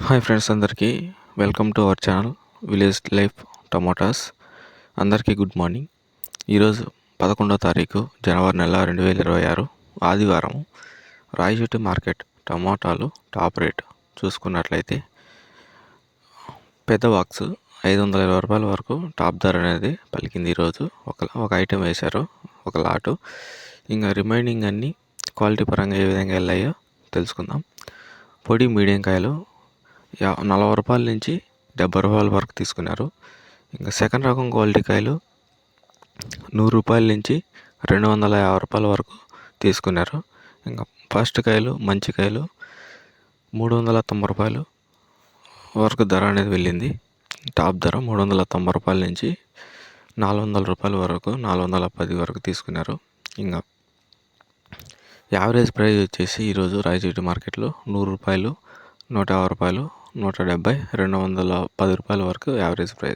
Hi friends, అందరికీ welcome to our channel village life tomatoes. అందరికీ good morning. ఈరోజు 11వ తారీఖు జనవరి నెల 2026 ఆదివారం. రాయచోటి మార్కెట్ టమోటాలు టాప్ రేట్ చూసుకున్నట్లయితే పెద్ద బాక్స్ 520 రూపాయల వరకు టాప్ ధర అనేది పలికింది. ఈరోజు ఒక ఐటెం వేశారు, ఒక లాటు. ఇంకా రిమైనింగ్ అన్నీ క్వాలిటీ పరంగా ఏ విధంగా వెళ్ళాయో తెలుసుకుందాం. పొడి మీడియం కాయలు 40 రూపాయల నుంచి 70 రూపాయల వరకు తీసుకున్నారు. ఇంకా సెకండ్ రకం క్వాలిటీ కాయలు 100 రూపాయల నుంచి 250 రూపాయల వరకు తీసుకున్నారు. ఇంకా ఫస్ట్ కాయలు మంచి కాయలు 390 రూపాయలు వరకు ధర అనేది వెళ్ళింది. టాప్ ధర 390 రూపాయల నుంచి 400 రూపాయల వరకు 410 వరకు తీసుకున్నారు. ఇంకా యావరేజ్ ప్రైస్ వచ్చేసి ఈరోజు రాయచోటి మార్కెట్లో 100 రూపాయలు, 150 రూపాయలు, 170, 210 రూపాయల వరకు యావరేజ్ ప్రైస్.